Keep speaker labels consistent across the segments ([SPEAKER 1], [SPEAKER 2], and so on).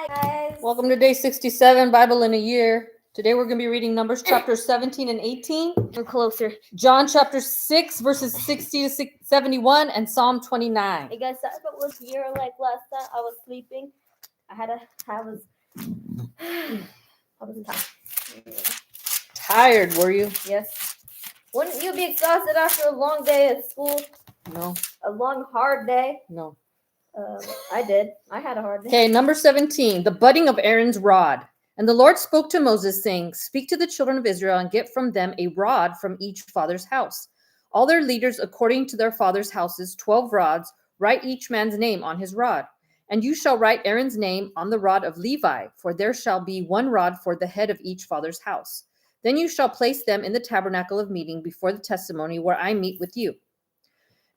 [SPEAKER 1] Guys.
[SPEAKER 2] Welcome to day 67, Bible in a Year. Today we're going to be reading Numbers chapters 17 and 18.
[SPEAKER 1] We're closer.
[SPEAKER 2] John chapter 6, verses 60 to 71, and Psalm 29.
[SPEAKER 1] Hey guys, sorry if it was here like last time. I was sleeping. I was tired.
[SPEAKER 2] Tired, were you?
[SPEAKER 1] Yes. Wouldn't you be exhausted after a long day at school?
[SPEAKER 2] No.
[SPEAKER 1] A long, hard day?
[SPEAKER 2] No.
[SPEAKER 1] I did. I had a hard day.
[SPEAKER 2] Okay, number 17, the budding of Aaron's rod. And the Lord spoke to Moses, saying, Speak to the children of Israel and get from them a rod from each father's house. All their leaders, according to their father's houses, 12 rods, write each man's name on his rod. And you shall write Aaron's name on the rod of Levi, for there shall be one rod for the head of each father's house. Then you shall place them in the tabernacle of meeting before the testimony where I meet with you.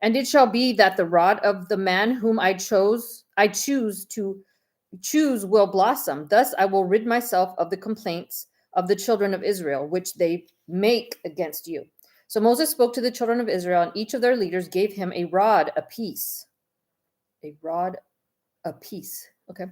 [SPEAKER 2] And it shall be that the rod of the man whom I choose will blossom. Thus I will rid myself of the complaints of the children of Israel, which they make against you. So Moses spoke to the children of Israel, and each of their leaders gave him a rod apiece. A rod apiece. Okay.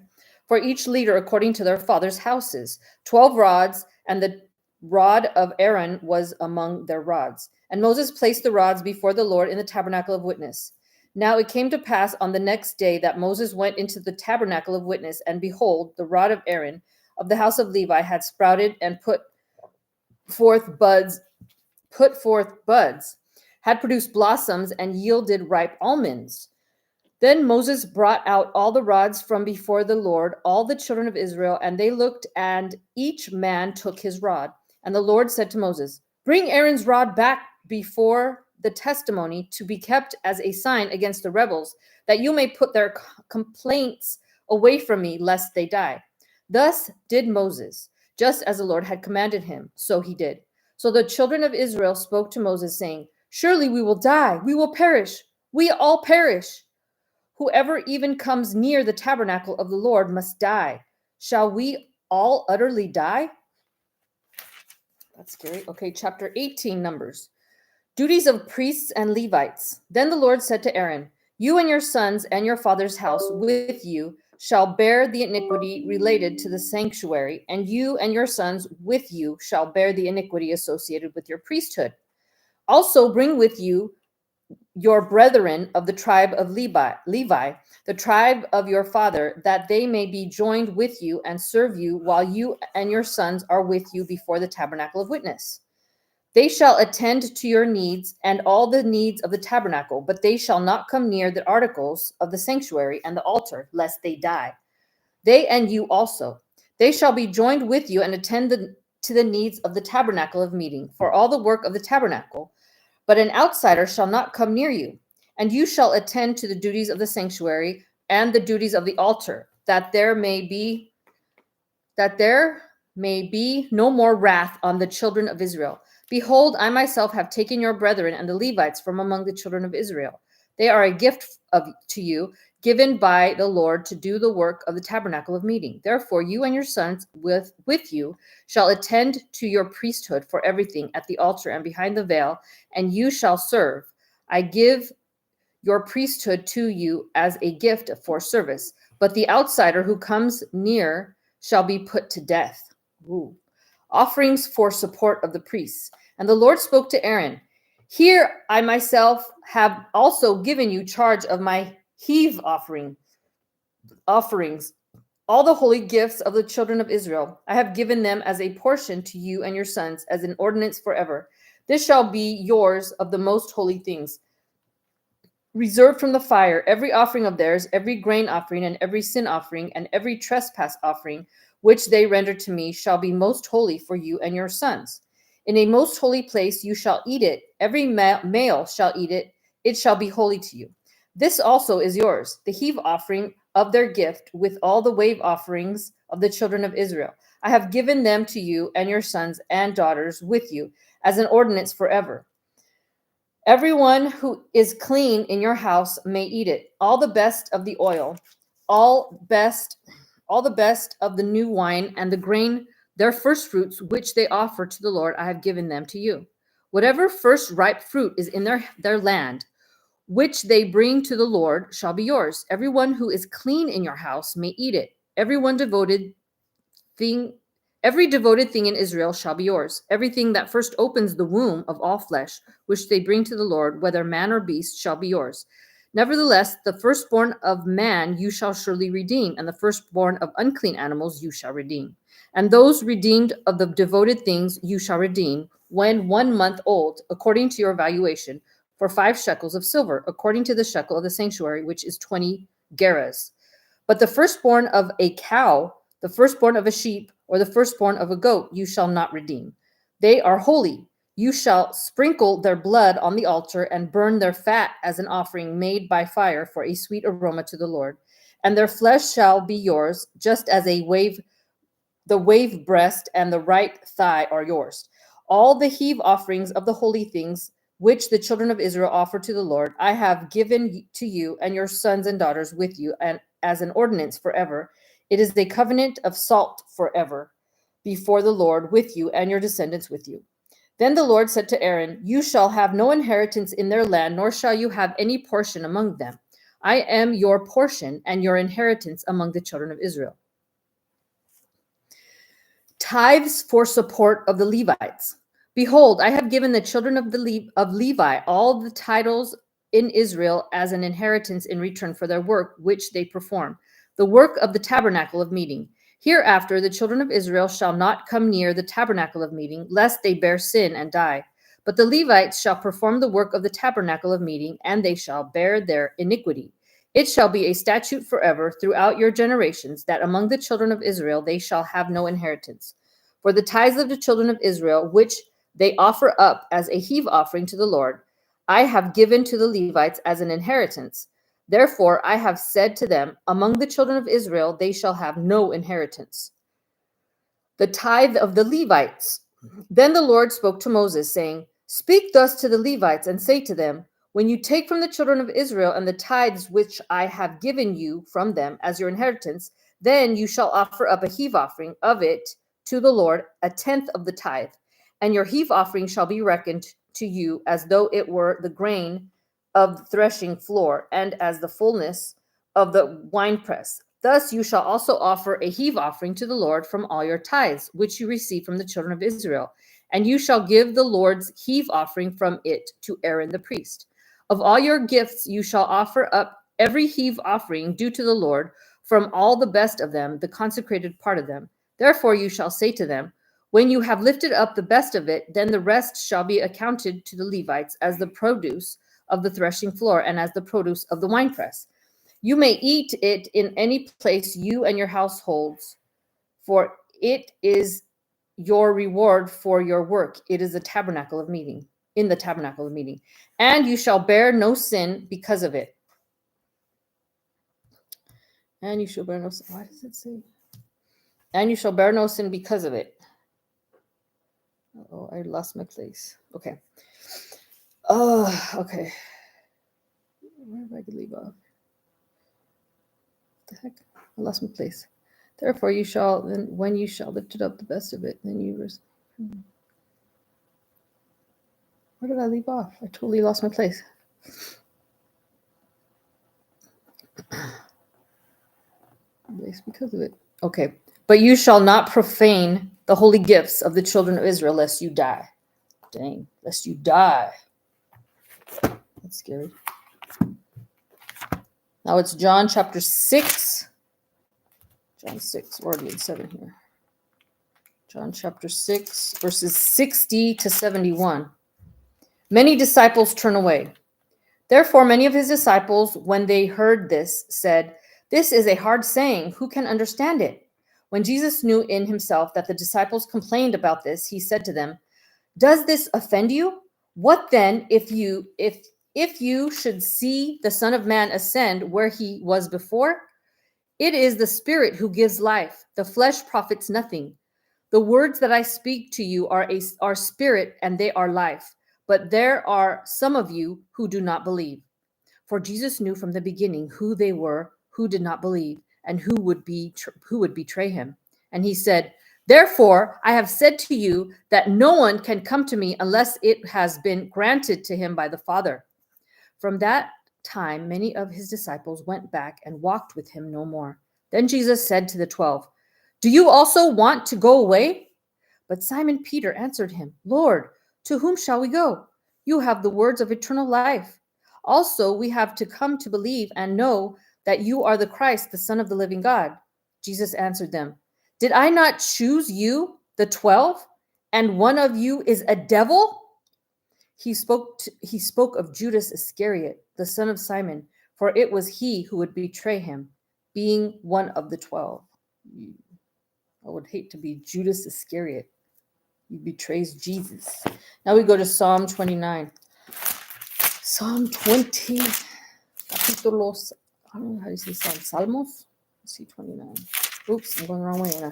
[SPEAKER 2] For each leader according to their father's houses, 12 rods, and the rod of Aaron was among their rods. And Moses placed the rods before the Lord in the tabernacle of witness. Now it came to pass on the next day that Moses went into the tabernacle of witness, and behold, the rod of Aaron of the house of Levi had sprouted and put forth buds, had produced blossoms and yielded ripe almonds. Then Moses brought out all the rods from before the Lord, all the children of Israel, and they looked, and each man took his rod. And the Lord said to Moses, Bring Aaron's rod back before the testimony to be kept as a sign against the rebels, that you may put their complaints away from me, lest they die. Thus did Moses, just as the Lord had commanded him, so he did. So the children of Israel spoke to Moses, saying, Surely we will die, we will perish, we all perish. Whoever even comes near the tabernacle of the Lord must die. Shall we all utterly die? That's scary. Okay, chapter 18, Numbers. Duties of priests and Levites. Then the Lord said to Aaron, You and your sons and your father's house with you shall bear the iniquity related to the sanctuary, and you and your sons with you shall bear the iniquity associated with your priesthood. Also bring with you your brethren of the tribe of Levi, the tribe of your father, that they may be joined with you and serve you while you and your sons are with you before the tabernacle of witness. They shall attend to your needs and all the needs of the tabernacle, but they shall not come near the articles of the sanctuary and the altar, lest they die. They and you also. They shall be joined with you and attend to the needs of the tabernacle of meeting, for all the work of the tabernacle. But an outsider shall not come near you, and you shall attend to the duties of the sanctuary and the duties of the altar, that there may be no more wrath on the children of Israel. Behold, I myself have taken your brethren and the Levites from among the children of Israel. They are a gift to you, given by the Lord to do the work of the tabernacle of meeting. Therefore, you and your sons with you shall attend to your priesthood for everything at the altar and behind the veil, and you shall serve. I give your priesthood to you as a gift for service, but the outsider who comes near shall be put to death. Ooh. Offerings for support of the priests. And the Lord spoke to Aaron, Here I myself have also given you charge of my heave offerings, all the holy gifts of the children of Israel. I have given them as a portion to you and your sons, as an ordinance forever. This shall be yours of the most holy things, reserved from the fire, every offering of theirs, every grain offering, and every sin offering, and every trespass offering, which they render to me, shall be most holy for you and your sons. In a most holy place you shall eat it. Every male shall eat it. It shall be holy to you. This also is yours, the heave offering of their gift, with all the wave offerings of the children of Israel. I have given them to you and your sons and daughters with you, as an ordinance forever. Everyone who is clean in your house may eat it. All the best of the oil, all the best of the new wine and the grain, their first fruits, which they offer to the Lord, I have given them to you. Whatever first ripe fruit is in their land, which they bring to the Lord, shall be yours. Everyone who is clean in your house may eat it. Every devoted thing in Israel shall be yours. Everything that first opens the womb of all flesh, which they bring to the Lord, whether man or beast, shall be yours. Nevertheless, the firstborn of man you shall surely redeem, and the firstborn of unclean animals you shall redeem. And those redeemed of the devoted things you shall redeem, when 1 month old, according to your valuation, for 5 shekels of silver, according to the shekel of the sanctuary, which is 20 gerahs. But the firstborn of a cow, the firstborn of a sheep, or the firstborn of a goat, you shall not redeem. They are holy. You shall sprinkle their blood on the altar and burn their fat as an offering made by fire for a sweet aroma to the Lord. And their flesh shall be yours, just as the wave breast and the right thigh are yours. All the heave offerings of the holy things which the children of Israel offer to the Lord, I have given to you and your sons and daughters with you, and as an ordinance forever. It is a covenant of salt forever before the Lord with you and your descendants with you. Then the Lord said to Aaron, you shall have no inheritance in their land, nor shall you have any portion among them. I am your portion and your inheritance among the children of Israel. Tithes for support of the Levites. Behold, I have given the children of Levi all the titles in Israel as an inheritance in return for their work which they perform, the work of the tabernacle of meeting. Hereafter the children of Israel shall not come near the tabernacle of meeting, lest they bear sin and die. But the Levites shall perform the work of the tabernacle of meeting, and they shall bear their iniquity. It shall be a statute forever throughout your generations, that among the children of Israel they shall have no inheritance. For the tithes of the children of Israel, which they offer up as a heave offering to the Lord, I have given to the Levites as an inheritance. Therefore I have said to them, among the children of Israel they shall have no inheritance. The tithe of the Levites. Then the Lord spoke to Moses, saying, speak thus to the Levites, and say to them, when you take from the children of Israel and the tithes which I have given you from them as your inheritance, then you shall offer up a heave offering of it to the Lord, 1/10 of the tithe. And your heave offering shall be reckoned to you as though it were the grain of the threshing floor, and as the fullness of the winepress. Thus you shall also offer a heave offering to the Lord from all your tithes, which you receive from the children of Israel. And you shall give the Lord's heave offering from it to Aaron the priest. Of all your gifts you shall offer up every heave offering due to the Lord, from all the best of them, the consecrated part of them. Therefore you shall say to them, when you have lifted up the best of it, then the rest shall be accounted to the Levites as the produce of the threshing floor and as the produce of the winepress. You may eat it in any place, you and your households, for it is your reward for your work. It is the tabernacle of meeting, in the tabernacle of meeting. And you shall bear no sin because of it. And you shall bear no sin. Why does it say? And you shall bear no sin because of it. Oh, I lost my place. Okay. Oh, okay. Where did I leave off? What the heck? I lost my place. Therefore you shall, then when you shall lift it up the best of it, then you where did I leave off? I totally lost my place. Because of it. Okay. But you shall not profane the holy gifts of the children of Israel, lest you die. Dang, lest you die. That's scary. Now it's John chapter 6. John 6, we're already in 7 here. John chapter 6, verses 60 to 71. Many disciples turn away. Therefore, many of his disciples, when they heard this, said, this is a hard saying. Who can understand it? When Jesus knew in himself that the disciples complained about this, he said to them, does this offend you? What then if you should see the Son of Man ascend where he was before? It is the Spirit who gives life. The flesh profits nothing. The words that I speak to you are spirit and they are life. But there are some of you who do not believe. For Jesus knew from the beginning who they were who did not believe and who would betray him. And he said, therefore, I have said to you that no one can come to me unless it has been granted to him by the Father. From that time, many of his disciples went back and walked with him no more, Then Jesus said to the 12, "Do you also want to go away?" But Simon Peter answered him, "Lord, to whom shall we go? You have the words of eternal life. Also, we have to come to believe and know that you are the Christ, the Son of the living God." Jesus answered them, "Did I not choose you, the 12, and one of you is a devil?" He spoke of Judas Iscariot, the son of Simon, for it was he who would betray him, being one of the 12. I would hate to be Judas Iscariot. He betrays Jesus. Now we go to Psalm 29. Psalm 20, capítulos, I don't know how you say Psalm, Salmos? Let's see, 29. Oops, I'm going the wrong way.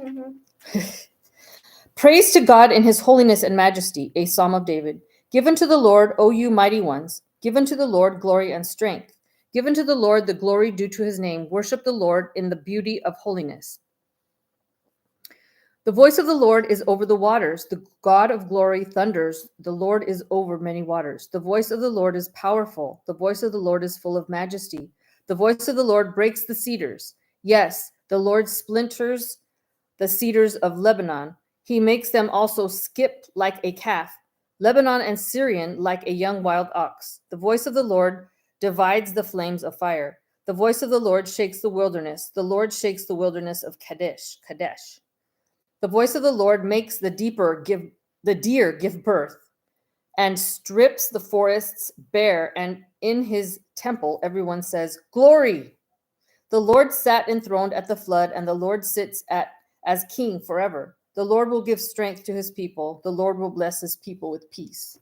[SPEAKER 2] Anna. Praise to God in his holiness and majesty, a psalm of David. Give unto the Lord, O you mighty ones. Give unto the Lord glory and strength. Give unto the Lord the glory due to his name. Worship the Lord in the beauty of holiness. The voice of the Lord is over the waters. The God of glory thunders. The Lord is over many waters. The voice of the Lord is powerful. The voice of the Lord is full of majesty. The voice of the Lord breaks the cedars. Yes, the Lord splinters the cedars of Lebanon. He makes them also skip like a calf, Lebanon and Syrian like a young wild ox. The voice of the Lord divides the flames of fire. The voice of the Lord shakes the wilderness. The Lord shakes the wilderness of Kadesh. The voice of the Lord makes the deer give birth, and strips the forests bare, and in his temple everyone says, "Glory!" The Lord sat enthroned at the flood, and the Lord sits as king forever. The Lord will give strength to his people. The Lord will bless his people with peace.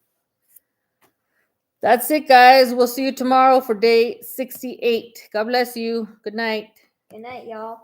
[SPEAKER 2] That's it, guys. We'll see you tomorrow for day 68. God bless you. Good night.
[SPEAKER 1] Good night, y'all.